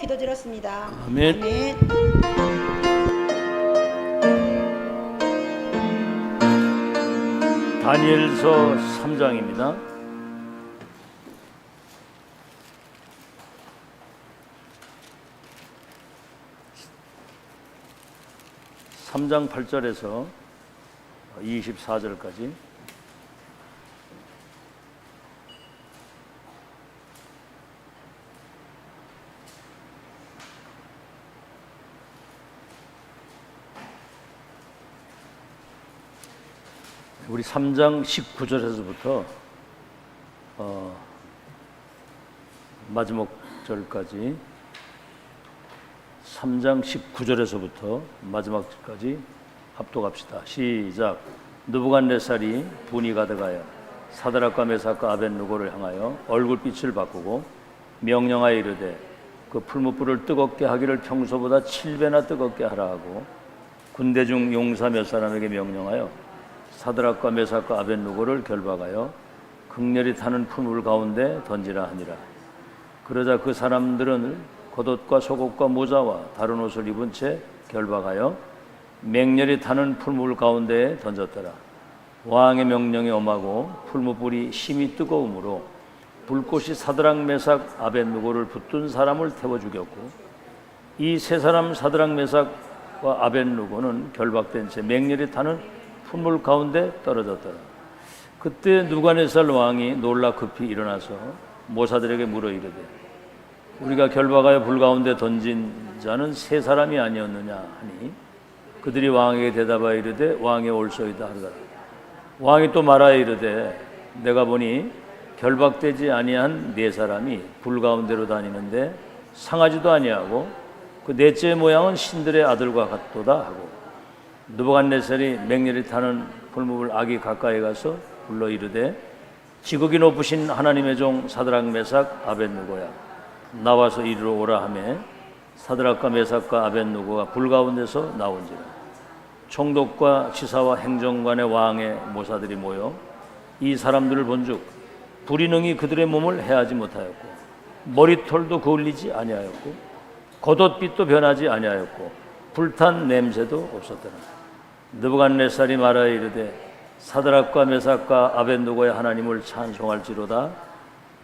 기도드렸습니다. 아멘. 아멘. 다니엘서 3장입니다. (3장) 8절에서 24절까지. 우리 3장 19절에서부터 마지막 절까지, 3장 19절에서부터 마지막 절까지 합독합시다. 시작. 느부갓네살이 분이 가득하여 사드락과 메삭과 아벳느고를 향하여 얼굴빛을 바꾸고 명령하여 이르되 그 풀무불을 뜨겁게 하기를 평소보다 7배나 뜨겁게 하라 하고 군대 중 용사 몇 사람에게 명령하여 사드락과 메삭과 아벳느고를 결박하여 극렬히 타는 풀물 가운데 던지라 하니라. 그러자 그 사람들은 겉옷과 속옷과 모자와 다른 옷을 입은 채 결박하여 맹렬히 타는 풀물 가운데에 던졌더라. 왕의 명령이 엄하고 풀무불이 심히 뜨거우므로 불꽃이 사드락 메삭 아벳느고를 붙든 사람을 태워 죽였고 이 세 사람 사드락 메삭과 아벳느고는 결박된 채 맹렬히 타는 풀물 가운데 떨어졌더라. 그때 느부갓네살 왕이 놀라 급히 일어나서 모사들에게 물어 이르되 우리가 결박하여 불 가운데 던진 자는 세 사람이 아니었느냐 하니 그들이 왕에게 대답하여 이르되 왕의 올소이다 하더라. 왕이 또 말하여 이르되 내가 보니 결박되지 아니한 네 사람이 불 가운데로 다니는데 상하지도 아니하고 그 넷째의 모양은 신들의 아들과 같도다 하고 느부갓네살이 맹렬히 타는 풀무불 아기 가까이 가서 불러 이르되 지극히 높으신 하나님의 종 사드락 메삭 아벳느고야 나와서 이리로 오라 하매 사드락과 메삭과 아벳느고가 불 가운데서 나온지라. 총독과 지사와 행정관의 왕의 모사들이 모여 이 사람들을 본즉 불이 능히 그들의 몸을 해하지 못하였고 머리털도 그을리지 아니하였고 겉옷빛도 변하지 아니하였고 불탄 냄새도 없었더라. 느부갓네살이 말하여 이르되 사드락과 메삭과 아벳느고의 하나님을 찬송할지로다.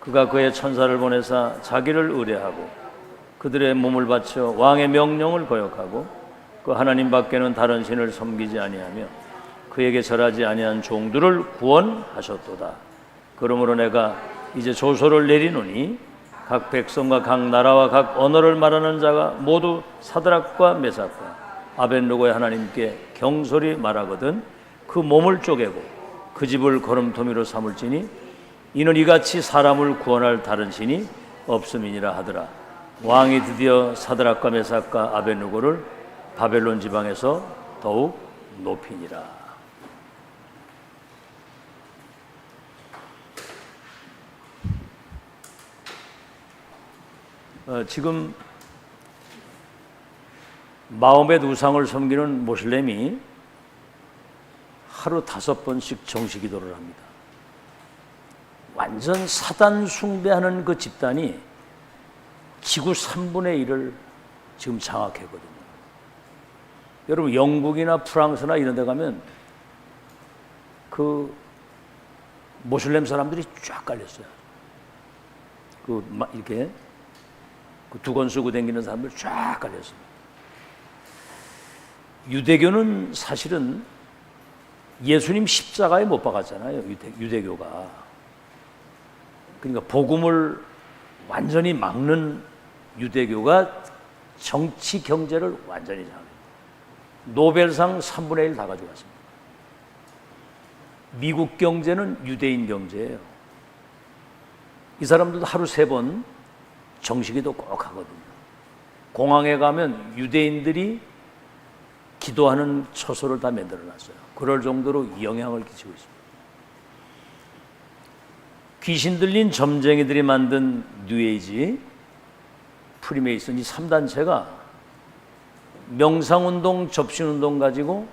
그가 그의 천사를 보내사 자기를 의뢰하고 그들의 몸을 바쳐 왕의 명령을 거역하고 그 하나님 밖에는 다른 신을 섬기지 아니하며 그에게 절하지 아니한 종들을 구원하셨도다. 그러므로 내가 이제 조서를 내리노니 각 백성과 각 나라와 각 언어를 말하는 자가 모두 사드락과 메삭과 아벳느고의 하나님께 경솔히 말하거든 그 몸을 쪼개고 그 집을 거름토미로 삼을지니 이는 이같이 사람을 구원할 다른 신이 없음이니라 하더라. 왕이 드디어 사드락과 메삭과 아벳느고를 바벨론 지방에서 더욱 높이니라. 지금 마호멧 우상을 섬기는 모슬렘이 하루 5번씩 정시 기도를 합니다. 완전 사단 숭배하는 그 집단이 지구 3분의 1을 지금 장악했거든요. 여러분 영국이나 프랑스나 이런 데 가면 그 모슬렘 사람들이 쫙 깔렸어요. 이렇게 그 두건 쓰고 다니는 사람들 쫙 깔렸습니다. 유대교는 사실은 예수님 십자가에 못 박았잖아요. 유대교가. 그러니까 복음을 완전히 막는 유대교가 정치 경제를 완전히 장악합니다. 노벨상 3분의 1 다 가져갔습니다. 미국 경제는 유대인 경제예요. 이 사람들도 하루 3번 정식기도 꼭 하거든요. 공항에 가면 유대인들이 기도하는 처소를 다 만들어놨어요. 그럴 정도로 영향을 끼치고 있습니다. 귀신 들린 점쟁이들이 만든 뉴에이지, 프리메이슨 이 3단체가 명상운동, 접신운동 가지고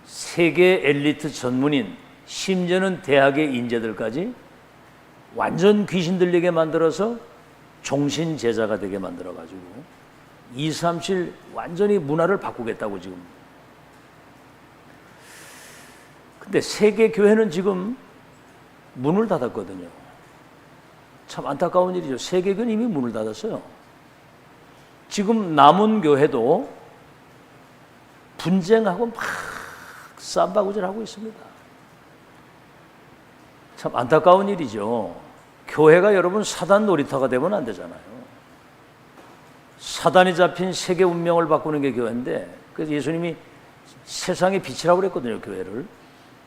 세계 엘리트 전문인, 심지어는 대학의 인재들까지 완전 귀신 들리게 만들어서 종신 제자가 되게 만들어가지고 237 완전히 문화를 바꾸겠다고 지금. 근데 세계 교회는 지금 문을 닫았거든요. 참 안타까운 일이죠. 세계교회는 이미 문을 닫았어요. 지금 남은 교회도 분쟁하고 막 쌈바구질하고 있습니다. 참 안타까운 일이죠. 교회가 여러분 사단 놀이터가 되면 안 되잖아요. 사단이 잡힌 세계 운명을 바꾸는 게 교회인데, 그래서 예수님이 세상의 빛이라고 그랬거든요, 교회를.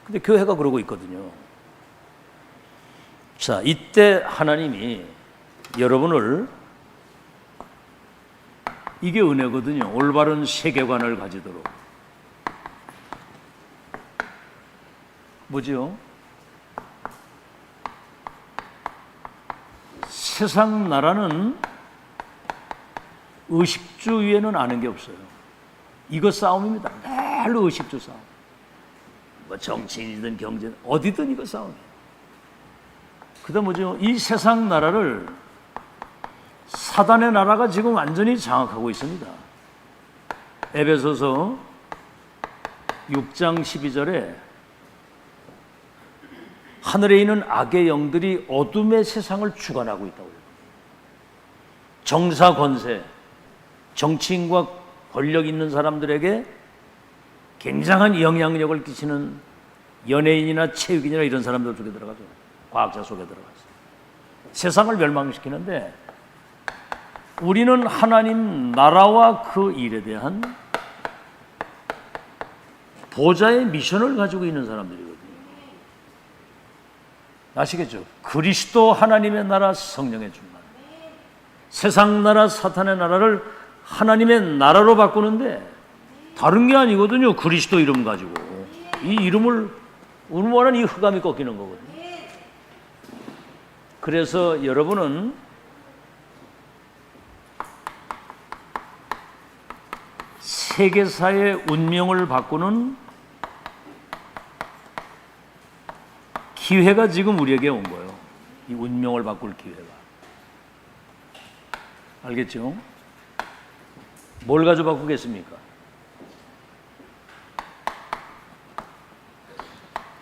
근데 교회가 그러고 있거든요. 자, 이때 하나님이 여러분을, 이게 은혜거든요. 올바른 세계관을 가지도록. 뭐지요? 세상 나라는 의식주 위에는 아는 게 없어요. 이거 싸움입니다. 매일 의식주 싸움. 뭐 정치인이든 경제든 어디든 이거 싸움이에요. 그다음 뭐죠? 이 세상 나라를 사단의 나라가 지금 완전히 장악하고 있습니다. 에베소서 6장 12절에 하늘에 있는 악의 영들이 어둠의 세상을 주관하고 있다고 해요. 정사 권세, 정치인과 권력 있는 사람들에게 굉장한 영향력을 끼치는 연예인이나 체육인이나 이런 사람들 속에 들어가죠. 과학자 속에 들어가죠. 세상을 멸망시키는데 우리는 하나님 나라와 그 일에 대한 보좌의 미션을 가지고 있는 사람들이거든요. 아시겠죠? 그리스도 하나님의 나라, 성령의 충만. 세상 나라, 사탄의 나라를 하나님의 나라로 바꾸는데 다른 게 아니거든요. 그리스도 이름 가지고. 이 이름을 운운하는 이 흑암이 꺾이는 거거든요. 그래서 여러분은 세계사의 운명을 바꾸는 기회가 지금 우리에게 온 거예요. 이 운명을 바꿀 기회가. 알겠죠? 뭘 가지고 바꾸겠습니까?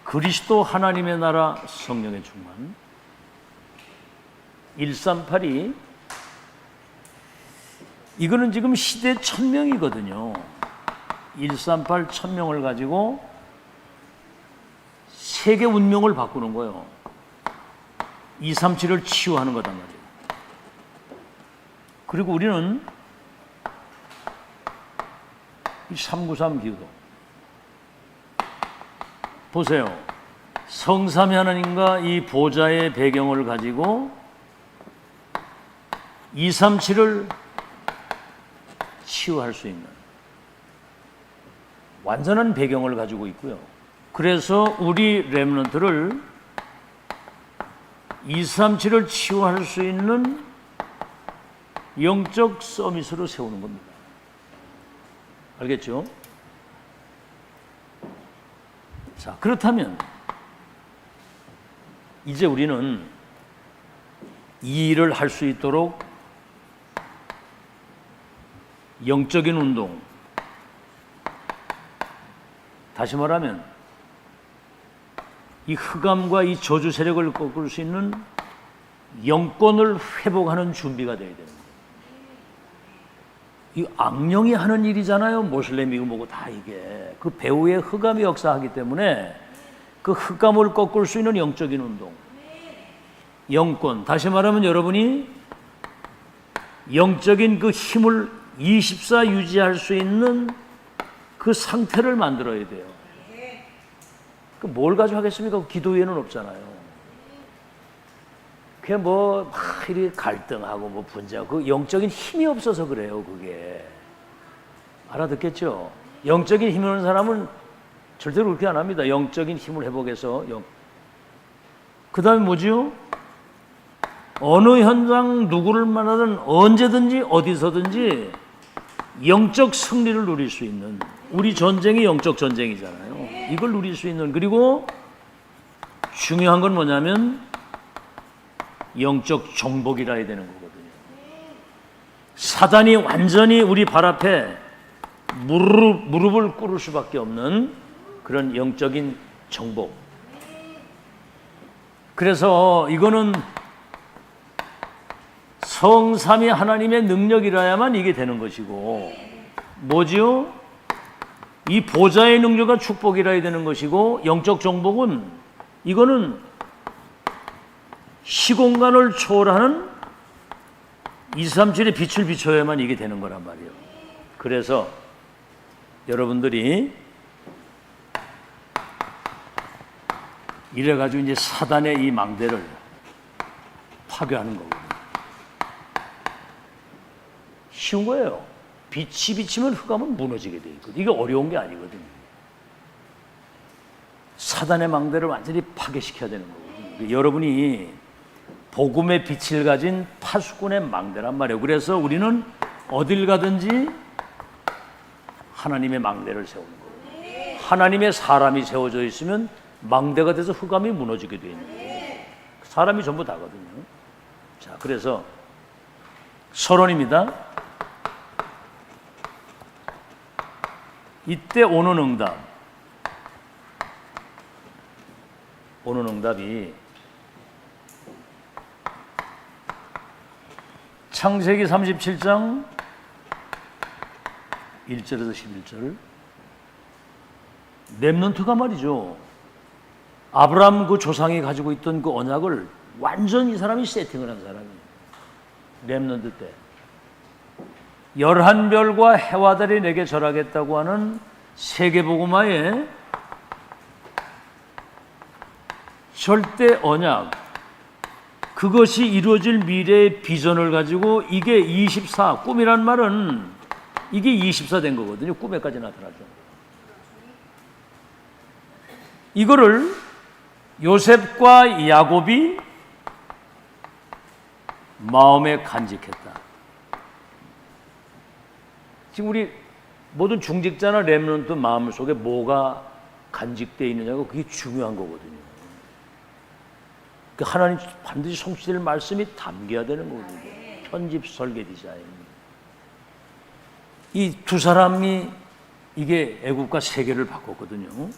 그리스도 하나님의 나라, 성령의 충만. 138이 이거는 지금 시대 1000명이거든요. 138 1000명을 가지고 세계 운명을 바꾸는 거예요. 237을 치유하는 거단 말이에요. 그리고 우리는 이 393 기도 보세요. 성삼위 하나님과 이 보좌의 배경을 가지고 237을 치유할 수 있는 완전한 배경을 가지고 있고요. 그래서 우리 렘넌트를 237을 치유할 수 있는 영적 서밋으로 세우는 겁니다. 알겠죠? 자, 그렇다면 이제 우리는 이 일을 할 수 있도록 영적인 운동, 다시 말하면 이 흑암과 이 저주 세력을 꺾을 수 있는 영권을 회복하는 준비가 되어야 됩니다. 이 악령이 하는 일이잖아요. 모슬렘이고 뭐고 다 이게. 그 배후에 흑암이 역사하기 때문에 그 흑암을 꺾을 수 있는 영적인 운동. 영권. 다시 말하면 여러분이 영적인 그 힘을 24 유지할 수 있는 그 상태를 만들어야 돼요. 그 뭘 가지고 하겠습니까? 기도 외에는 없잖아요. 그냥 막 이렇게 갈등하고 뭐 분쟁하고 그 영적인 힘이 없어서 그래요. 그게 알아듣겠죠? 영적인 힘이 없는 사람은 절대로 그렇게 안 합니다. 영적인 힘을 회복해서 그 다음에 뭐지요? 어느 현장 누구를 만나든 언제든지 어디서든지 영적 승리를 누릴 수 있는, 우리 전쟁이 영적 전쟁이잖아요. 이걸 누릴 수 있는, 그리고 중요한 건 뭐냐면 영적 정복이라 해야 되는 거거든요. 사단이 완전히 우리 발 앞에 무릎을 꿇을 수밖에 없는 그런 영적인 정복. 그래서 이거는 성삼위 하나님의 능력이라야만 이게 되는 것이고, 뭐지요? 이 보좌의 능력과 축복이라야 되는 것이고, 영적 정복은 이거는 시공간을 초월하는 237의 빛을 비춰야만 이게 되는 거란 말이에요. 그래서 여러분들이 이래가지고 이제 사단의 이 망대를 파괴하는 거거든요. 쉬운 거예요. 빛이 비치면 흑암은 무너지게 돼 있거든요. 이게 어려운 게 아니거든요. 사단의 망대를 완전히 파괴시켜야 되는 거거든요. 여러분이 복음의 빛을 가진 파수꾼의 망대란 말이에요. 그래서 우리는 어딜 가든지 하나님의 망대를 세우는 거예요. 하나님의 사람이 세워져 있으면 망대가 돼서 흑암이 무너지게 되어 있는 거예요. 사람이 전부 다거든요. 자, 그래서 서론입니다. 이때 오는 응답. 오는 응답이 창세기 37장 1절에서 11절. 렘넌트가 말이죠. 아브라함 그 조상이 가지고 있던 그 언약을 완전 이 사람이 세팅을 한 사람이에요. 렘넌트 때. 11별과 해와 달이 내게 절하겠다고 하는 세계복음화의 절대 언약, 그것이 이루어질 미래의 비전을 가지고 이게 24, 꿈이란 말은 이게 24 된 거거든요. 꿈에까지 나타나죠. 이거를 요셉과 야곱이 마음에 간직했다. 지금 우리 모든 중직자나 렘넌트 마음 속에 뭐가 간직되어 있느냐가 그게 중요한 거거든요. 하나님 반드시 성취될 말씀이 담겨야 되는 거거든요. 편집, 설계, 디자인. 이 두 사람이 이게 애국과 세계를 바꿨거든요.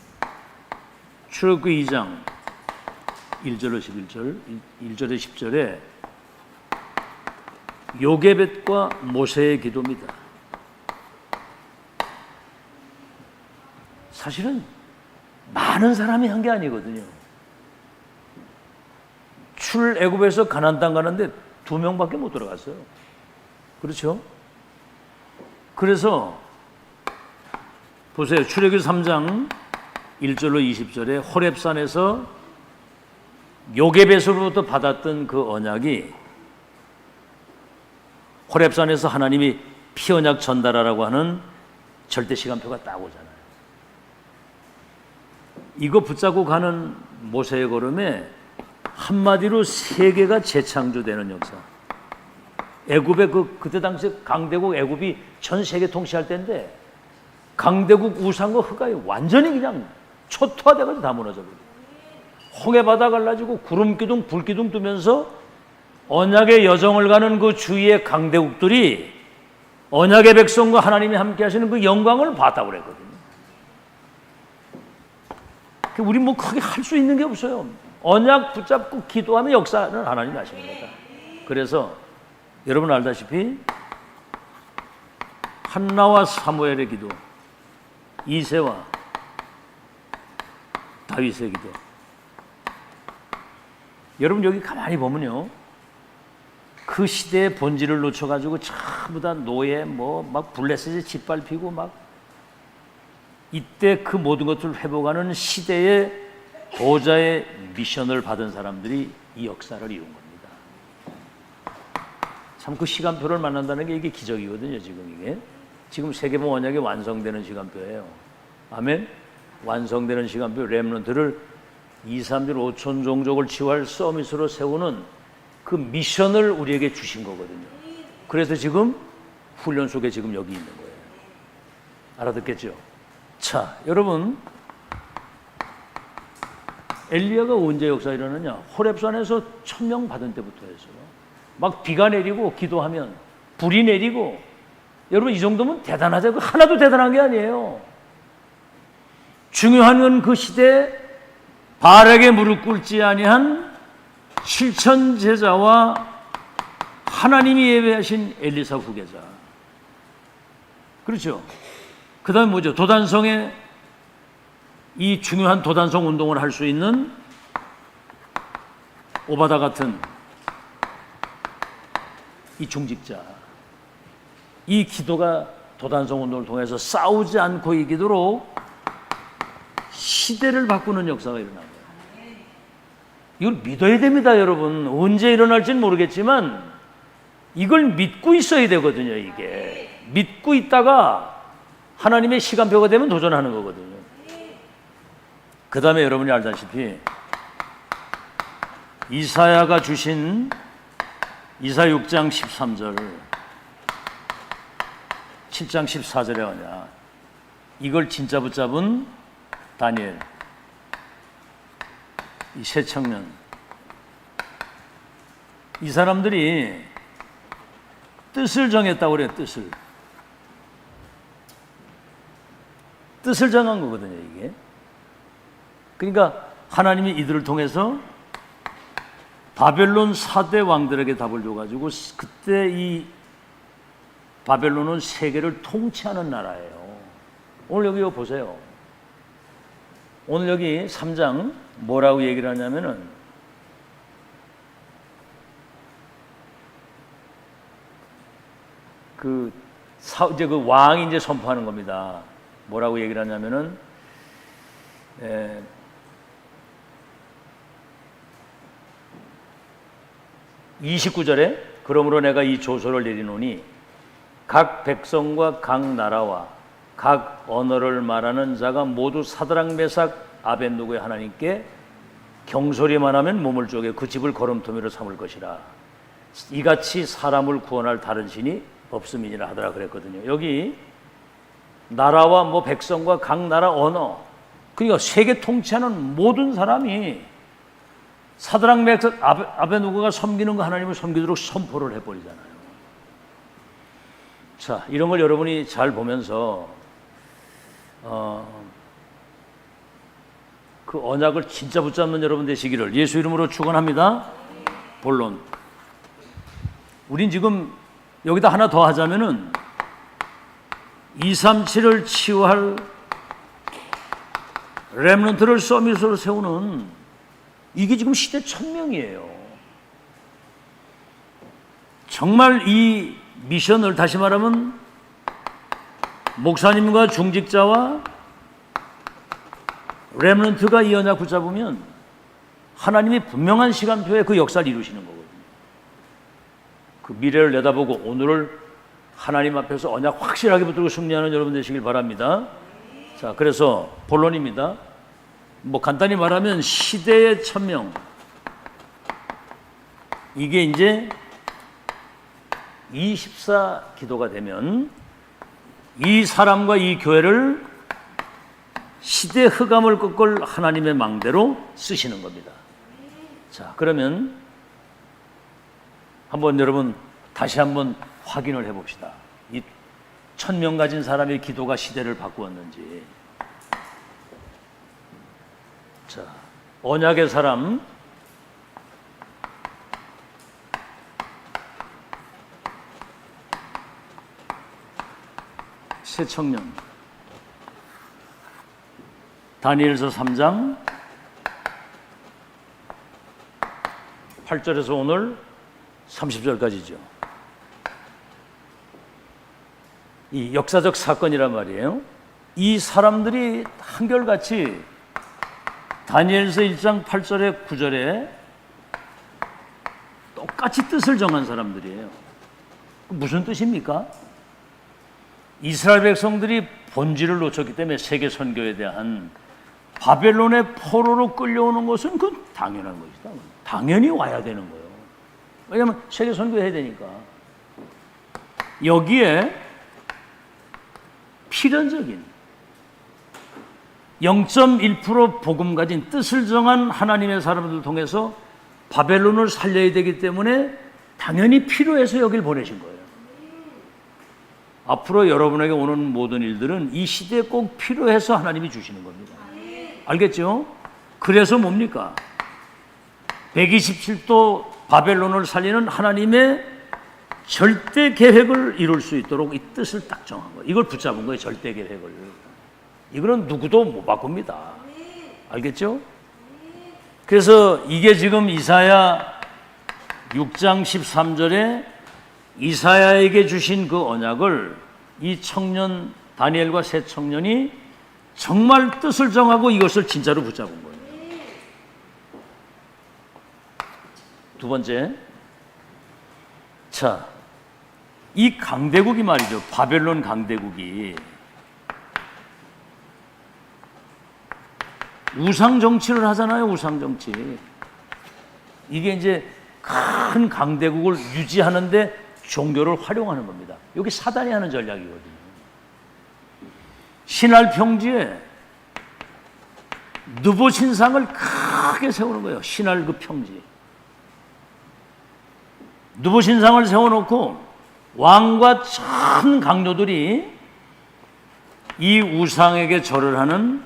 출애굽기 2장 1절로 11절, 1절에 10절에 요게벳과 모세의 기도입니다. 사실은 많은 사람이 한 게 아니거든요. 출애굽에서 가나안 땅 가는데 2명밖에 못 들어갔어요. 그렇죠? 그래서 보세요. 출애굽기 3장 1절로 20절에 호렙산에서 요게벳으로부터 받았던 그 언약이, 호렙산에서 하나님이 피언약 전달하라고 하는 절대 시간표가 딱 오잖아요. 이거 붙잡고 가는 모세의 걸음에 한마디로 세계가 재창조되는 역사. 애굽의 그때 당시 강대국 애굽이 전 세계 통치할 때인데, 강대국 우상과 흑암이 완전히 그냥 초토화돼가지고 다 무너져버려요. 홍해 바다 갈라지고 구름 기둥, 불 기둥 뜨면서 언약의 여정을 가는 그 주위의 강대국들이 언약의 백성과 하나님이 함께 하시는 그 영광을 봤다고 그랬거든요. 우리 뭐 크게 할 수 있는 게 없어요. 언약 붙잡고 기도하면 역사는 하나님이 하시는 거다. 그래서 여러분 알다시피 한나와 사무엘의 기도, 이새와 다윗의 기도. 여러분 여기 가만히 보면요, 그 시대의 본질을 놓쳐가지고 전부 다 노예, 막 블레셋에 짓밟히고 막, 이때 그 모든 것들을 회복하는 시대의 보좌의 미션을 받은 사람들이 이 역사를 이룬 겁니다. 참 그 시간표를 만난다는 게 이게 기적이거든요. 지금 세계복 언약이 완성되는 시간표예요. 아멘. 완성되는 시간표, 렘넌트를 2, 3주 5천 종족을 치유할 서밋으로 세우는 그 미션을 우리에게 주신 거거든요. 그래서 지금 훈련 속에 지금 여기 있는 거예요. 알아듣겠죠? 자, 여러분, 엘리야가 언제 역사 일어나냐? 호렙산에서 1000명 받은 때부터 했어요. 막 비가 내리고 기도하면 불이 내리고, 여러분 이 정도면 대단하죠. 그 하나도 대단한 게 아니에요. 중요한 건 그 시대에 바알에게 무릎 꿇지 아니한 실천 제자와 하나님이 예배하신 엘리사 후계자. 그렇죠. 그 다음에 뭐죠? 도단성에 이 중요한 도단성 운동을 할 수 있는 오바다 같은 이 중직자. 이 기도가 도단성 운동을 통해서 싸우지 않고 이기도록 시대를 바꾸는 역사가 일어난 거예요. 이걸 믿어야 됩니다, 여러분. 언제 일어날지는 모르겠지만 이걸 믿고 있어야 되거든요, 이게. 믿고 있다가 하나님의 시간표가 되면 도전하는 거거든요. 그 다음에 여러분이 알다시피 이사야가 주신 이사 6장 13절 7장 14절의 언약, 이걸 진짜 붙잡은 다니엘, 이 세 청년, 이 사람들이 뜻을 정했다고 그래요. 뜻을 정한 거거든요, 이게. 그러니까 하나님이 이들을 통해서 바벨론 4대 왕들에게 답을 줘가지고, 그때 이 바벨론은 세계를 통치하는 나라예요. 오늘 여기 보세요. 오늘 여기 3장 뭐라고 얘기를 하냐면은, 이제 그 왕이 이제 선포하는 겁니다. 뭐라고 얘기를 하냐면은, 29절에 그러므로 내가 이 조서를 내리노니 각 백성과 각 나라와 각 언어를 말하는 자가 모두 사드락 메삭 아벳느고의 하나님께 경솔이만 하면 몸을 쪼개 그 집을 거름토미로 삼을 것이라. 이같이 사람을 구원할 다른 신이 없음이니라 하더라 그랬거든요. 여기 나라와 뭐 백성과 각 나라 언어, 그러니까 세계 통치하는 모든 사람이 사드락 메삭 아벳느고가 섬기는 거 하나님을 섬기도록 선포를 해버리잖아요. 자, 이런 걸 여러분이 잘 보면서 그 언약을 진짜 붙잡는 여러분 되시기를 예수 이름으로 축원합니다. 본론, 우린 지금 여기다 하나 더 하자면은 237을 치유할 렘넌트를 서밋으로 세우는, 이게 지금 시대 천명이에요. 정말 이 미션을, 다시 말하면 목사님과 중직자와 렘넌트가 이 언약 붙잡으면 하나님이 분명한 시간표에 그 역사를 이루시는 거거든요. 그 미래를 내다보고 오늘을 하나님 앞에서 언약 확실하게 붙들고 승리하는 여러분 되시길 바랍니다. 자, 그래서 본론입니다. 뭐 간단히 말하면 시대의 천명, 이게 이제 24 기도가 되면 이 사람과 이 교회를 시대 흑암을 꺾을 하나님의 망대로 쓰시는 겁니다. 자, 그러면 한번 여러분 다시 한번 확인을 해봅시다. 이 1000명 가진 사람의 기도가 시대를 바꾸었는지. 자, 언약의 사람, 새 청년, 다니엘서 3장 8절에서 오늘 30절까지죠. 이 역사적 사건이란 말이에요. 이 사람들이 한결같이 다니엘서 1장 8절에 9절에 똑같이 뜻을 정한 사람들이에요. 무슨 뜻입니까? 이스라엘 백성들이 본질을 놓쳤기 때문에 세계 선교에 대한 바벨론의 포로로 끌려오는 것은 그 당연한 것이다. 당연히 와야 되는 거예요. 왜냐하면 세계 선교해야 되니까. 여기에 필연적인 0.1% 복음 가진 뜻을 정한 하나님의 사람들을 통해서 바벨론을 살려야 되기 때문에 당연히 필요해서 여길 보내신 거예요. 앞으로 여러분에게 오는 모든 일들은 이 시대에 꼭 필요해서 하나님이 주시는 겁니다. 알겠죠? 그래서 뭡니까? 127도 바벨론을 살리는 하나님의 절대 계획을 이룰 수 있도록 이 뜻을 딱 정한 거예요. 이걸 붙잡은 거예요. 절대 계획을. 이거는 누구도 못 바꿉니다. 알겠죠? 그래서 이게 지금 이사야 6장 13절에 이사야에게 주신 그 언약을 이 청년 다니엘과 세 청년이 정말 뜻을 정하고 이것을 진짜로 붙잡은 거예요. 두 번째, 자, 이 강대국이 말이죠. 바벨론 강대국이 우상 정치를 하잖아요. 우상 정치. 이게 이제 큰 강대국을 유지하는데 종교를 활용하는 겁니다. 여기 사단이 하는 전략이거든요. 신할 평지에 느보 신상을 크게 세우는 거예요. 신할 그 평지. 느보 신상을 세워놓고 왕과 참 강요들이 이 우상에게 절을 하는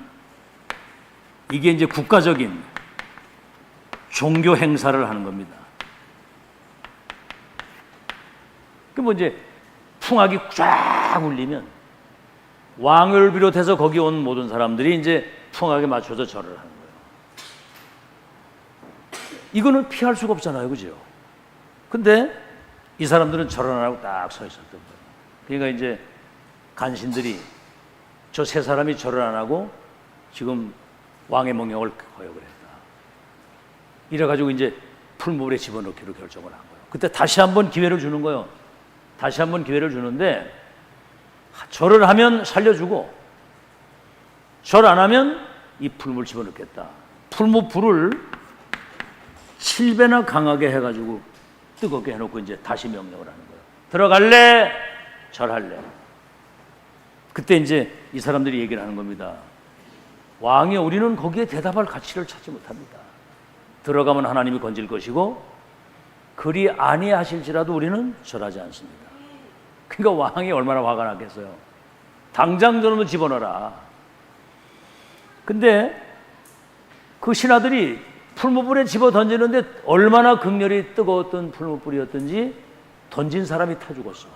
이게 이제 국가적인 종교 행사를 하는 겁니다. 그 뭐 이제 풍악이 쫙 울리면 왕을 비롯해서 거기 온 모든 사람들이 이제 풍악에 맞춰서 절을 하는 거예요. 이거는 피할 수가 없잖아요, 그죠? 근데 이 사람들은 절을 안 하고 딱 서 있었던 거예요. 그러니까 이제 간신들이 저 세 사람이 절을 안 하고 지금 왕의 명령을 거역을 했다. 이래가지고 이제 풀무불에 집어넣기로 결정을 한 거예요. 그때 다시 한번 기회를 주는 거예요. 다시 한번 기회를 주는데 절을 하면 살려주고 절 안 하면 이 풀무를 집어넣겠다. 풀무 불을 7배나 강하게 해가지고 뜨겁게 해놓고 이제 다시 명령을 하는 거예요. 들어갈래? 절할래? 그때 이제 이 사람들이 얘기를 하는 겁니다. 왕이 우리는 거기에 대답할 가치를 찾지 못합니다. 들어가면 하나님이 건질 것이고 그리 아니하실지라도 우리는 절하지 않습니다. 그러니까 왕이 얼마나 화가 났겠어요. 당장 저놈을 집어넣어라. 근데 그 신하들이 풀무불에 집어 던지는데 얼마나 극렬히 뜨거웠던 풀무불이었던지 던진 사람이 타 죽었어.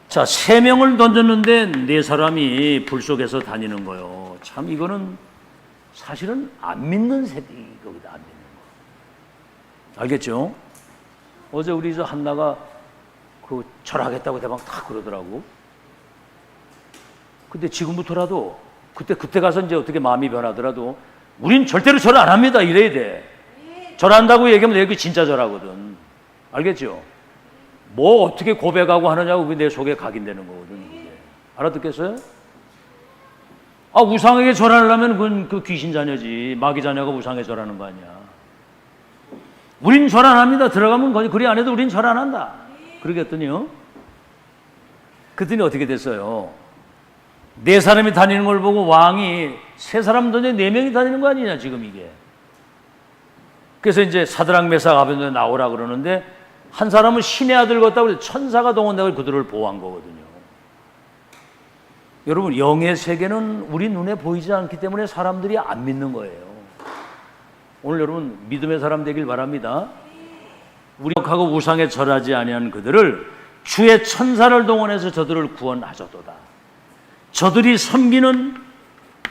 자, 3명을 던졌는데 4사람이 불 속에서 다니는 거요. 참 이거는 사실은 안 믿는 새끼거기다. 안 믿는 거. 알겠죠? 어제 우리 저 한나가 그 절하겠다고 대박 다 그러더라고. 근데 지금부터라도 그때 가서 이제 어떻게 마음이 변하더라도 우린 절대로 절 안 합니다. 이래야 돼. 절한다고 얘기하면 여기 진짜 절하거든. 알겠죠? 뭐 어떻게 고백하고 하느냐고 그게 내 속에 각인되는 거거든. 그게. 알아듣겠어요? 아, 우상에게 절하려면 그건 그 귀신 자녀지. 마귀 자녀가 우상에 절하는 거 아니야. 우린 절 안 합니다. 들어가면 거기 그리 안 해도 우린 절 안 한다. 그러겠더니요. 그랬더니 어떻게 됐어요? 4사람이 다니는 걸 보고 왕이 3사람 던져 4명이 다니는 거 아니냐 지금 이게. 그래서 이제 사드락 메삭 아벤노고 나오라 그러는데 한 사람은 신의 아들 같다고 해서 천사가 동원되고 그들을 보호한 거거든요. 여러분 영의 세계는 우리 눈에 보이지 않기 때문에 사람들이 안 믿는 거예요. 오늘 여러분 믿음의 사람 되길 바랍니다. 우리하고 우상에 절하지 아니한 그들을 주의 천사를 동원해서 저들을 구원하셨도다. 저들이 섬기는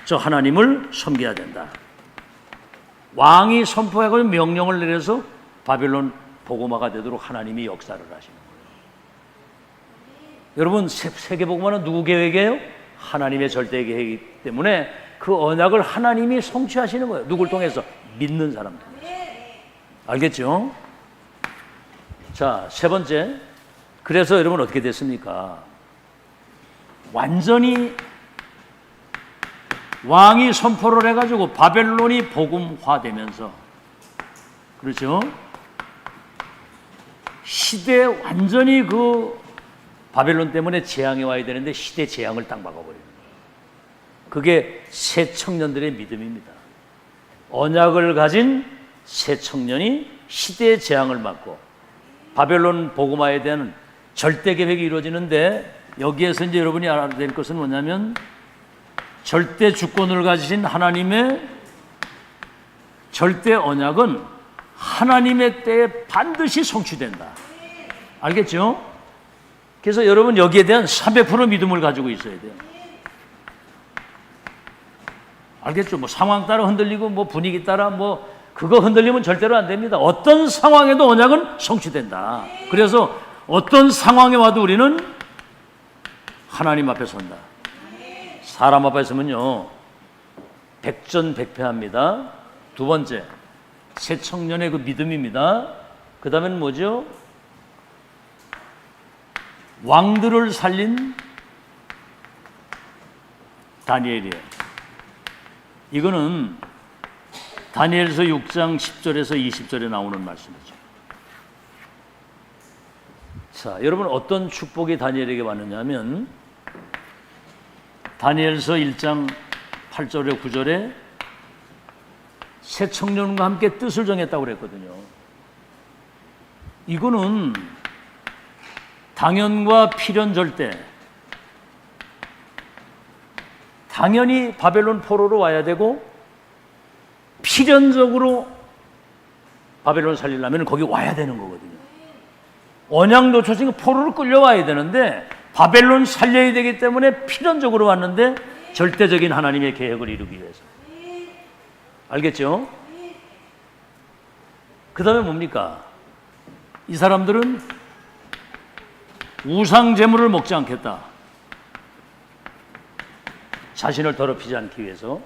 저 하나님을 섬겨야 된다. 왕이 선포하고 명령을 내려서 바벨론 복음화가 되도록 하나님이 역사를 하시는 거예요. 여러분 세계복음화는 누구 계획이에요? 하나님의 절대 계획이기 때문에 그 언약을 하나님이 성취하시는 거예요. 누굴 통해서? 믿는 사람들. 알겠죠? 자, 3번째. 그래서 여러분 어떻게 됐습니까? 완전히 왕이 선포를 해가지고 바벨론이 복음화되면서, 그렇죠? 시대에 완전히 그 바벨론 때문에 재앙이 와야 되는데 시대 재앙을 딱 막아버리는 거예요. 그게 새 청년들의 믿음입니다. 언약을 가진 새 청년이 시대의 재앙을 막고 바벨론 복음화에 대한 절대 계획이 이루어지는데 여기에서 이제 여러분이 알아야 될 것은 뭐냐면 절대 주권을 가지신 하나님의 절대 언약은 하나님의 때에 반드시 성취된다. 알겠죠? 그래서 여러분 여기에 대한 300% 믿음을 가지고 있어야 돼요. 알겠죠? 뭐 상황 따라 흔들리고 뭐 분위기 따라 뭐 그거 흔들리면 절대로 안 됩니다. 어떤 상황에도 언약은 성취된다. 그래서 어떤 상황에 와도 우리는 하나님 앞에 선다. 사람 앞에 서면요 백전백패합니다. 두 번째 새 청년의 그 믿음입니다. 그 다음엔 뭐죠? 왕들을 살린 다니엘이에요. 이거는 다니엘서 6장 10절에서 20절에 나오는 말씀이죠. 자, 여러분 어떤 축복이 다니엘에게 왔느냐면 다니엘서 1장 8절에 9절에 새 청년과 함께 뜻을 정했다고 그랬거든요. 이거는 당연과 필연절 때 당연히 바벨론 포로로 와야 되고 필연적으로 바벨론 살리려면 거기 와야 되는 거거든요. 언약 놓쳐진 포로로 끌려와야 되는데 바벨론 살려야 되기 때문에 필연적으로 왔는데 절대적인 하나님의 계획을 이루기 위해서. 알겠죠? 그 다음에 뭡니까? 이 사람들은 우상 제물을 먹지 않겠다. 자신을 더럽히지 않기 위해서.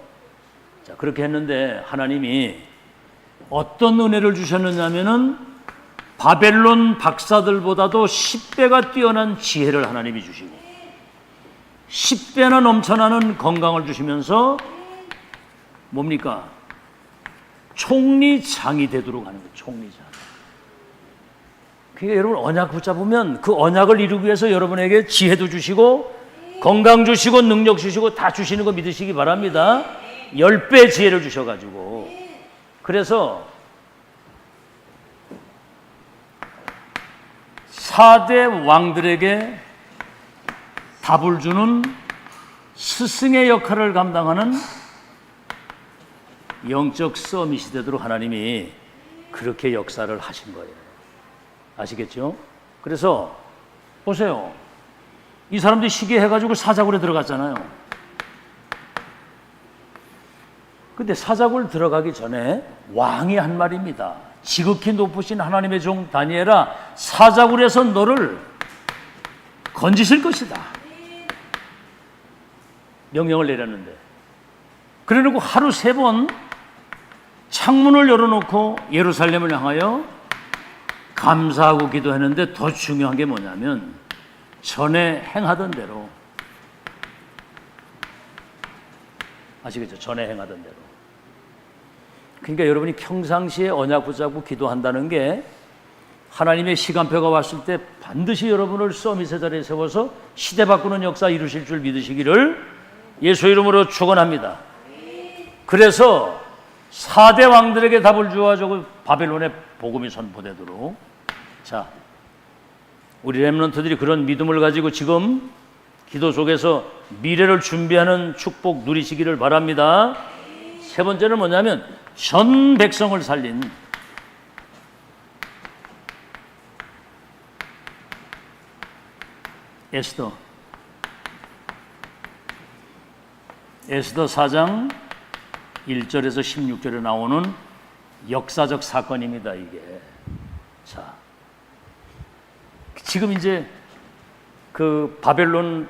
자, 그렇게 했는데 하나님이 어떤 은혜를 주셨느냐면은 바벨론 박사들보다도 10배가 뛰어난 지혜를 하나님이 주시고 10배나 넘쳐나는 건강을 주시면서 뭡니까? 총리장이 되도록 하는 거예요. 총리장. 그러니까 여러분 언약 붙잡으면 그 언약을 이루기 위해서 여러분에게 지혜도 주시고 건강 주시고 능력 주시고 다 주시는 거 믿으시기 바랍니다. 10배 지혜를 주셔가지고. 그래서 4대 왕들에게 답을 주는 스승의 역할을 감당하는 영적 서밋이 되도록 하나님이 그렇게 역사를 하신 거예요. 아시겠죠? 그래서 보세요. 이 사람들이 시기해가지고 사자굴에 들어갔잖아요. 근데 사자굴 들어가기 전에 왕이 한 말입니다. 지극히 높으신 하나님의 종 다니엘아, 사자굴에서 너를 건지실 것이다. 명령을 내렸는데, 그래놓고 하루 3번 창문을 열어놓고 예루살렘을 향하여 감사하고 기도했는데 더 중요한 게 뭐냐면 전에 행하던 대로. 아시겠죠? 전에 행하던 대로. 그러니까 여러분이 평상시에 언약 붙잡고 기도한다는 게 하나님의 시간표가 왔을 때 반드시 여러분을 서밋의 자리에 세워서 시대 바꾸는 역사 이루실 줄 믿으시기를 예수 이름으로 축원합니다. 그래서 4대 왕들에게 답을 주어가지고 바벨론에 복음이 선포되도록. 자, 우리 렘넌트들이 그런 믿음을 가지고 지금 기도 속에서 미래를 준비하는 축복 누리시기를 바랍니다. 세 번째는 뭐냐면 전 백성을 살린 에스더 4장 1절에서 16절에 나오는 역사적 사건입니다. 이게. 자, 지금 이제 그 바벨론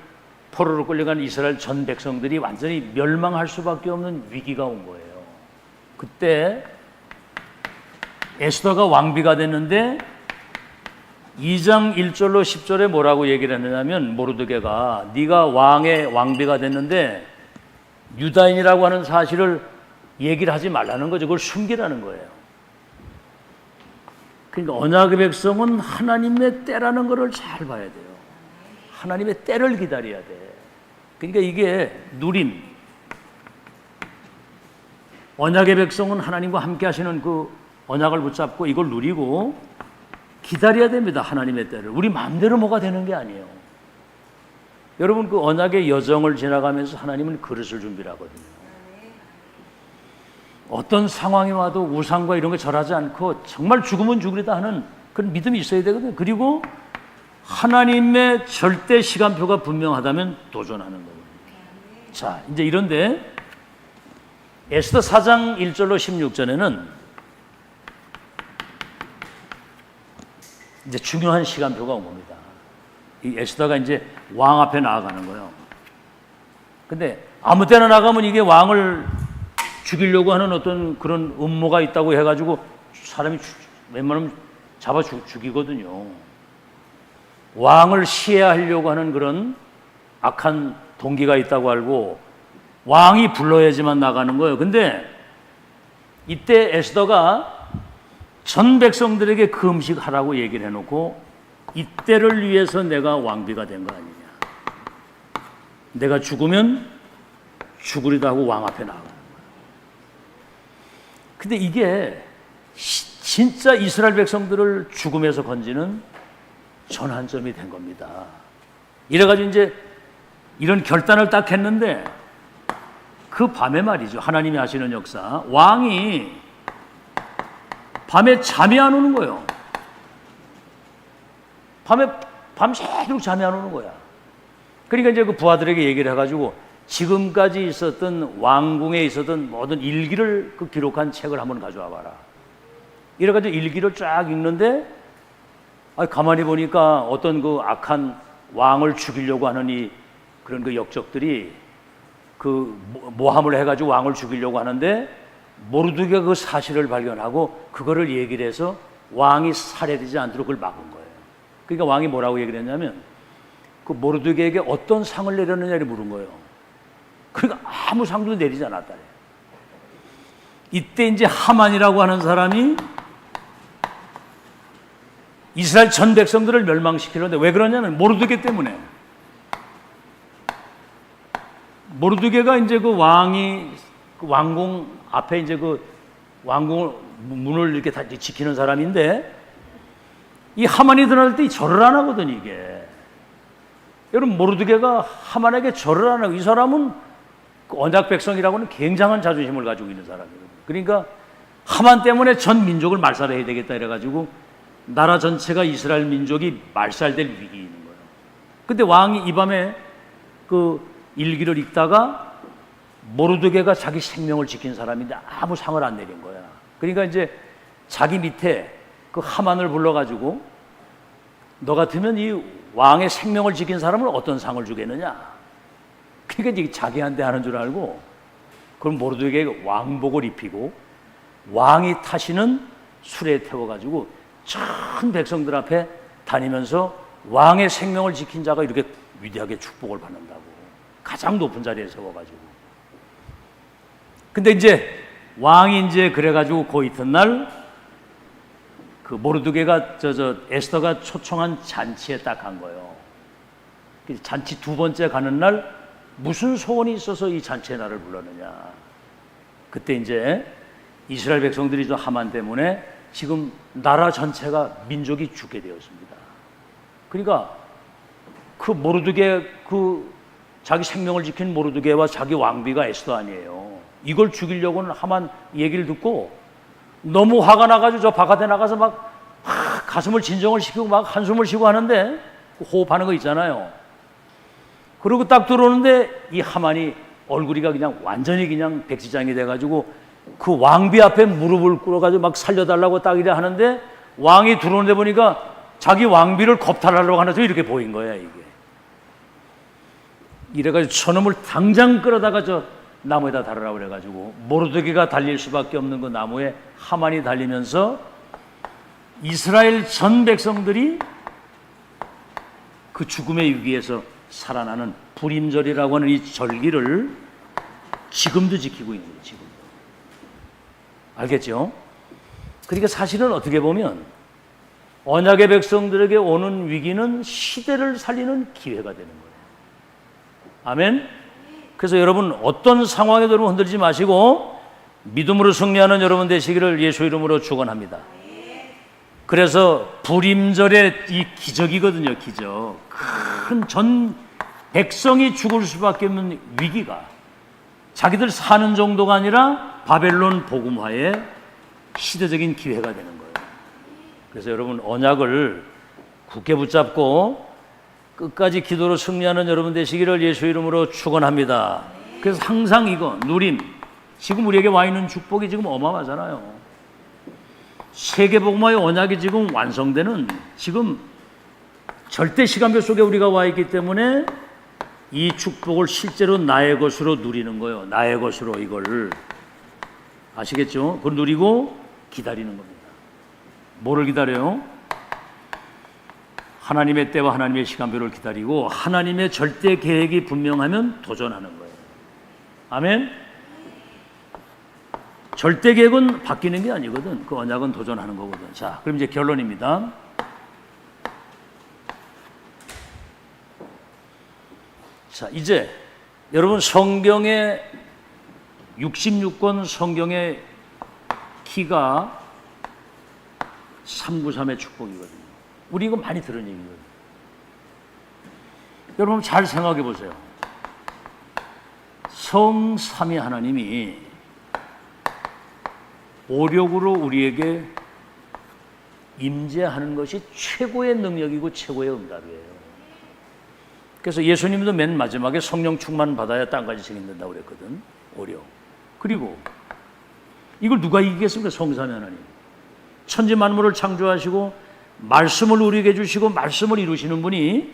포로로 끌려간 이스라엘 전 백성들이 완전히 멸망할 수밖에 없는 위기가 온 거예요. 그때 에스더가 왕비가 됐는데 2장 1절로 10절에 뭐라고 얘기를 했느냐면 모르드게가 네가 왕비가 됐는데 유다인이라고 하는 사실을 얘기를 하지 말라는 거죠. 그걸 숨기라는 거예요. 그러니까 언약의 백성은 하나님의 때라는 것을 잘 봐야 돼요. 하나님의 때를 기다려야 돼. 그러니까 이게 누림. 언약의 백성은 하나님과 함께 하시는 그 언약을 붙잡고 이걸 누리고 기다려야 됩니다. 하나님의 때를. 우리 마음대로 뭐가 되는 게 아니에요. 여러분, 그 언약의 여정을 지나가면서 하나님은 그릇을 준비를 하거든요. 어떤 상황이 와도 우상과 이런 거 절하지 않고 정말 죽으면 죽으리다 하는 그런 믿음이 있어야 되거든요. 그리고 하나님의 절대 시간표가 분명하다면 도전하는 거예요. 자, 이제 이런데 에스더 4장 1절로 16절에는 이제 중요한 시간표가 온 겁니다. 이 에스더가 이제 왕 앞에 나아가는 거예요. 근데 아무 때나 나가면 이게 왕을 죽이려고 하는 어떤 그런 음모가 있다고 해가지고 사람이 웬만하면 잡아 죽이거든요. 왕을 시해하려고 하는 그런 악한 동기가 있다고 알고 왕이 불러야지만 나가는 거예요. 근데 이때 에스더가 전 백성들에게 그 음식 하라고 얘기를 해놓고 이때를 위해서 내가 왕비가 된 거 아니냐. 내가 죽으면 죽으리다 하고 왕 앞에 나가는 거예요. 근데 이게 진짜 이스라엘 백성들을 죽음에서 건지는 전환점이 된 겁니다. 이래가지고 이제 이런 결단을 딱 했는데 그 밤에 말이죠. 하나님이 하시는 역사. 왕이 밤에 잠이 안 오는 거예요. 밤새도록 잠이 안 오는 거야. 그러니까 이제 그 부하들에게 얘기를 해가지고 지금까지 있었던 왕궁에 있었던 모든 일기를 그 기록한 책을 한번 가져와 봐라. 이래가지고 일기를 쫙 읽는데 가만히 보니까 어떤 그 악한 왕을 죽이려고 하는 이 그런 그 역적들이 그 모함을 해가지고 왕을 죽이려고 하는데 모르드게가 그 사실을 발견하고 그거를 얘기를 해서 왕이 살해되지 않도록 그걸 막은 거예요. 그러니까 왕이 뭐라고 얘기를 했냐면 그 모르드게에게 어떤 상을 내렸느냐를 물은 거예요. 그러니까 아무 상도 내리지 않았다. 이때 이제 하만이라고 하는 사람이 이스라엘 전 백성들을 멸망시키는데 왜 그러냐면 모르드게 때문에. 모르드게가 이제 그 왕이 그 왕궁 앞에 이제 그 왕궁 문을 이렇게 다 지키는 사람인데 이 하만이 들어갈 때 절을 안 하거든 이게. 여러분 모르드게가 하만에게 절을 안 하고 이 사람은 그 언약 백성이라고는 굉장한 자존심을 가지고 있는 사람이에요. 그러니까 하만 때문에 전 민족을 말살해야 되겠다 이래가지고 나라 전체가 이스라엘 민족이 말살될 위기에 있는 거예요. 근데 왕이 이 밤에 그 일기를 읽다가 모르드게가 자기 생명을 지킨 사람인데 아무 상을 안 내린 거야. 그러니까 이제 자기 밑에 그 하만을 불러가지고 너 같으면 이 왕의 생명을 지킨 사람을 어떤 상을 주겠느냐. 그러니까 이제 자기한테 하는 줄 알고 그럼 모르드게가 왕복을 입히고 왕이 타시는 수레에 태워가지고 전 백성들 앞에 다니면서 왕의 생명을 지킨 자가 이렇게 위대하게 축복을 받는다고. 가장 높은 자리에 세워가지고. 근데 이제 왕이 이제 그래가지고 그 이튿날 그 모르드게가 에스더가 초청한 잔치에 딱 간 거예요. 잔치 두 번째 가는 날 무슨 소원이 있어서 이 잔치의 날을 불렀느냐. 그때 이제 이스라엘 백성들이 좀 하만 때문에 지금 나라 전체가 민족이 죽게 되었습니다. 그러니까 그 모르드게 그 자기 생명을 지킨 모르드게와 자기 왕비가 에스더 아니에요. 이걸 죽이려고는 하만 얘기를 듣고 너무 화가 나가지고 저 바깥에 나가서 막 가슴을 진정을 시키고 막 한숨을 쉬고 하는데 호흡하는 거 있잖아요. 그리고 딱 들어오는데 이 하만이 얼굴이 그냥 완전히 그냥 백지장이 돼가지고 그 왕비 앞에 무릎을 꿇어가지고 막 살려달라고 딱 이래 하는데 왕이 들어오는데 보니까 자기 왕비를 겁탈하려고 하는 저 이렇게 보인 거야 이게. 이래가지고 저놈을 당장 끌어다가 저 나무에다 달으라고 그래가지고 모르드게가 달릴 수밖에 없는 그 나무에 하만이 달리면서 이스라엘 전 백성들이 그 죽음의 위기에서 살아나는 불임절이라고 하는 이 절기를 지금도 지키고 있는 거예요. 지금. 알겠죠? 그러니까 사실은 어떻게 보면 언약의 백성들에게 오는 위기는 시대를 살리는 기회가 되는 거예요. 아멘? 그래서 여러분 어떤 상황에도 여러분 흔들리지 마시고 믿음으로 승리하는 여러분 되시기를 예수 이름으로 축원합니다. 그래서 불임절의 이 기적이거든요. 기적. 큰 전 백성이 죽을 수밖에 없는 위기가 자기들 사는 정도가 아니라 바벨론 복음화의 시대적인 기회가 되는 거예요. 그래서 여러분 언약을 굳게 붙잡고 끝까지 기도로 승리하는 여러분 되시기를 예수 이름으로 축원합니다. 그래서 항상 이거 누림, 지금 우리에게 와 있는 축복이 지금 어마어마하잖아요. 세계복음화의 언약이 지금 완성되는 지금 절대 시간표 속에 우리가 와 있기 때문에 이 축복을 실제로 나의 것으로 누리는 거예요. 나의 것으로 이걸 아시겠죠? 그걸 누리고 기다리는 겁니다. 뭐를 기다려요? 하나님의 때와 하나님의 시간표를 기다리고 하나님의 절대 계획이 분명하면 도전하는 거예요. 아멘? 절대 계획은 바뀌는 게 아니거든. 그 언약은 도전하는 거거든. 자, 그럼 이제 결론입니다. 자, 이제 여러분 성경의 66권 성경의 키가 393의 축복이거든요. 우리 이거 많이 들은 얘기거든요. 여러분 잘 생각해 보세요. 성삼위 하나님이 오력으로 우리에게 임재하는 것이 최고의 능력이고 최고의 응답이에요. 그래서 예수님도 맨 마지막에 성령 충만 받아야 땅까지 생긴다고 그랬거든. 오력. 그리고 이걸 누가 이기겠습니까? 성삼위 하나님. 천지 만물을 창조하시고 말씀을 우리에게 주시고 말씀을 이루시는 분이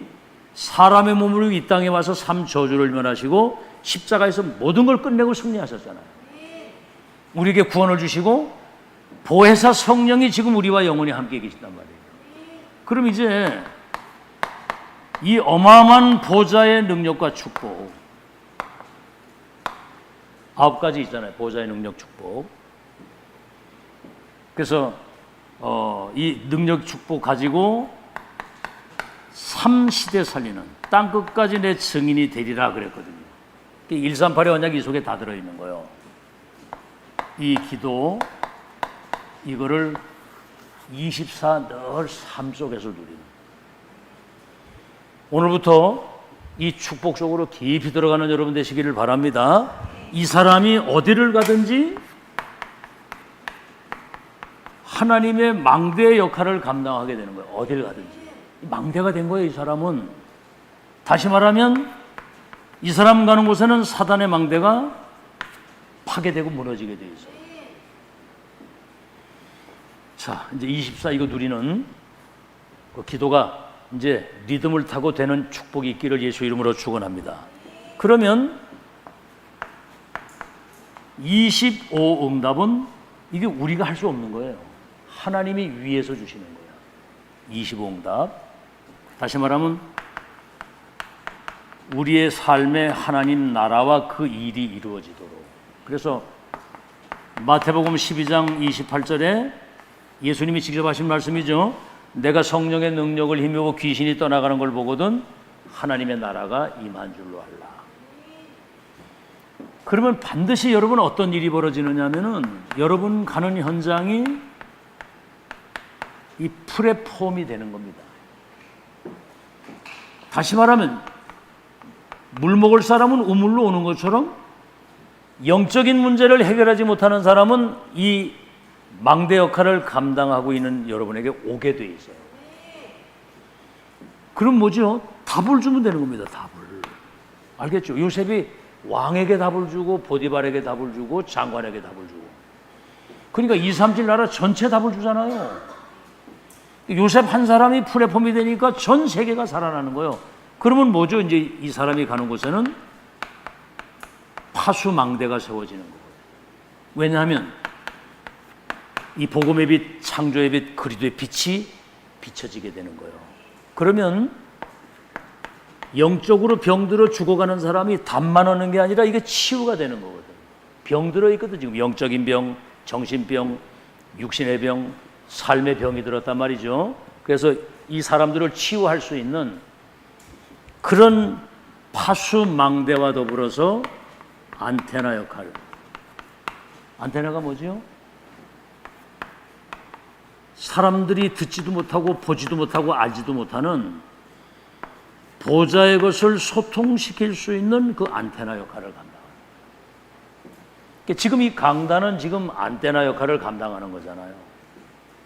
사람의 몸으로 이 땅에 와서 삶 저주를 면하시고 십자가에서 모든 걸 끝내고 승리하셨잖아요. 우리에게 구원을 주시고 보혜사 성령이 지금 우리와 영원히 함께 계시단 말이에요. 그럼 이제 이 어마어마한 보좌의 능력과 축복 9가지 있잖아요. 보좌의 능력 축복. 그래서 이 능력 축복 가지고 3시대 살리는 땅끝까지 내 증인이 되리라 그랬거든요. 138의 언약이 이 속에 다 들어있는 거예요. 이 기도 이거를 24 늘 삶 속에서 누리는 오늘부터 이 축복 속으로 깊이 들어가는 여러분 되시기를 바랍니다. 이 사람이 어디를 가든지 하나님의 망대의 역할을 감당하게 되는 거예요. 어디를 가든지 망대가 된 거예요. 이 사람은 다시 말하면 이 사람 가는 곳에는 사단의 망대가 파괴되고 무너지게 되어 있어요. 자, 이제 24 이거 누리는 그 기도가 이제 리듬을 타고 되는 축복이 있기를 예수 이름으로 축원합니다. 그러면 25 응답은 이게 우리가 할 수 없는 거예요. 하나님이 위에서 주시는 거예요. 25 응답. 다시 말하면 우리의 삶에 하나님 나라와 그 일이 이루어지도록. 그래서 마태복음 12장 28절에 예수님이 직접 하신 말씀이죠. 내가 성령의 능력을 힘입어 귀신이 떠나가는 걸 보거든 하나님의 나라가 임한 줄로 알라. 그러면 반드시 여러분 어떤 일이 벌어지느냐 하면은 여러분 가는 현장이 이 풀의 폼이 되는 겁니다. 다시 말하면 물 먹을 사람은 우물로 오는 것처럼 영적인 문제를 해결하지 못하는 사람은 이 망대 역할을 감당하고 있는 여러분에게 오게 돼 있어요. 그럼 뭐죠? 답을 주면 되는 겁니다. 답을. 알겠죠? 요셉이 왕에게 답을 주고 보디발에게 답을 주고 장관에게 답을 주고. 그러니까 237 나라 전체 답을 주잖아요. 요셉 한 사람이 풀의 폼이 되니까 전 세계가 살아나는 거예요. 그러면 뭐죠? 이제 이 사람이 가는 곳에는 파수망대가 세워지는 거예요. 왜냐하면 이 복음의 빛, 창조의 빛, 그리스도의 빛이 비춰지게 되는 거예요. 그러면 영적으로 병들어 죽어가는 사람이 답만 얻는 게 아니라 이게 치유가 되는 거거든요. 병들어 있거든. 지금 영적인 병, 정신병, 육신의 병, 삶의 병이 들었단 말이죠. 그래서 이 사람들을 치유할 수 있는 그런 파수망대와 더불어서 안테나 역할. 안테나가 뭐죠? 사람들이 듣지도 못하고 보지도 못하고 알지도 못하는 보좌의 것을 소통시킬 수 있는 그 안테나 역할을 감당합니다. 지금 이 강단은 지금 안테나 역할을 감당하는 거잖아요.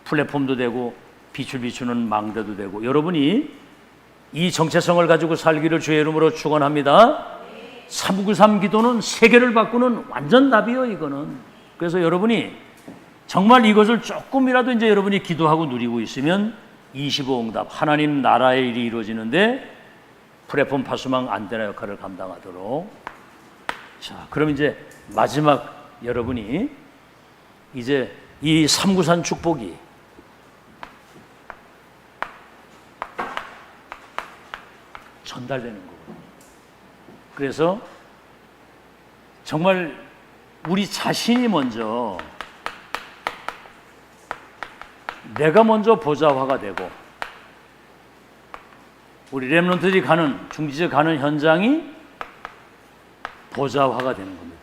플랫폼도 되고 빛을 비추는 망대도 되고, 여러분이 이 정체성을 가지고 살기를 주의 이름으로 축원합니다. 393 기도는 세계를 바꾸는 완전 답이에요, 이거는. 그래서 여러분이 정말 이것을 조금이라도 이제 여러분이 기도하고 누리고 있으면 25응답, 하나님 나라의 일이 이루어지는데 플랫폼 파수망 안테나 역할을 감당하도록. 자, 그럼 이제 마지막 여러분이 이제 이 삼구산 축복이 전달되는 거거든요. 그래서 정말 우리 자신이 먼저, 내가 먼저 보좌화가 되고, 우리 렘넌트들이 가는, 중지제 가는 현장이 보좌화가 되는 겁니다.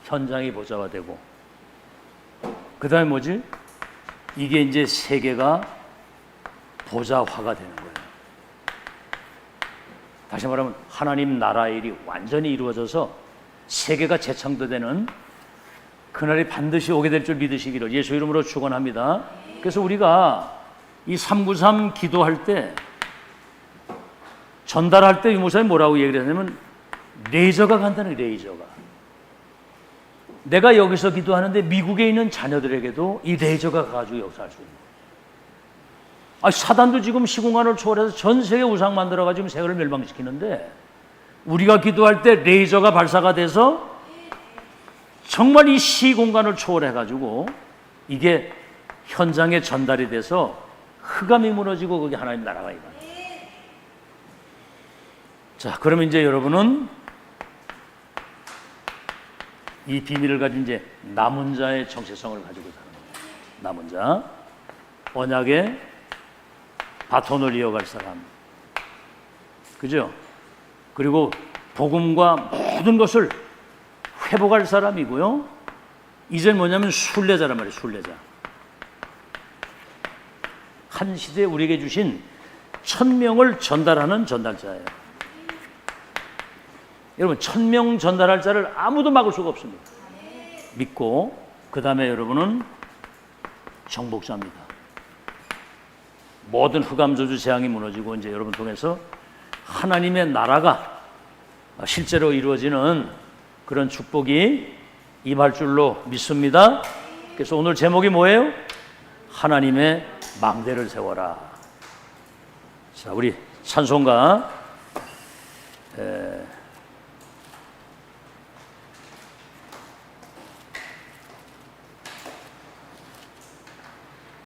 현장이 보좌화되고, 그 다음에 뭐지? 이게 이제 세계가 보좌화가 되는 거예요. 다시 말하면 하나님 나라의 일이 완전히 이루어져서 세계가 재창조되는 그날이 반드시 오게 될 줄 믿으시기를 예수 이름으로 축원합니다. 그래서 우리가 이 393 기도할 때, 전달할 때 유목사님 뭐라고 얘기를 하냐면 레이저가 간다는, 레이저가. 내가 여기서 기도하는데 미국에 있는 자녀들에게도 이 레이저가 가지고 역사할 수 있는 거예요. 사단도 지금 시공간을 초월해서 전 세계 우상 만들어가지고 세계를 멸망시키는데, 우리가 기도할 때 레이저가 발사가 돼서 정말 이 시공간을 초월해가지고 이게 현장에 전달이 돼서 흑암이 무너지고 거기 하나님 나라가 임하는. 자, 그러면 이제 여러분은 이 비밀을 가진 이제 남은 자의 정체성을 가지고 사는 거예요. 남은 자, 언약의 바톤을 이어갈 사람, 그죠? 그리고 복음과 모든 것을 회복할 사람이고요. 이제 뭐냐면 순례자란 말이에요. 순례자. 한 시대에 우리에게 주신 1000명을 전달하는 전달자예요. 여러분, 1000명 전달할 자를 아무도 막을 수가 없습니다. 믿고, 그 다음에 여러분은 정복자입니다. 모든 흑암저주 재앙이 무너지고 이제 여러분 통해서 하나님의 나라가 실제로 이루어지는 그런 축복이 임할 줄로 믿습니다. 그래서 오늘 제목이 뭐예요? 하나님의 망대를 세워라. 자, 우리 찬송가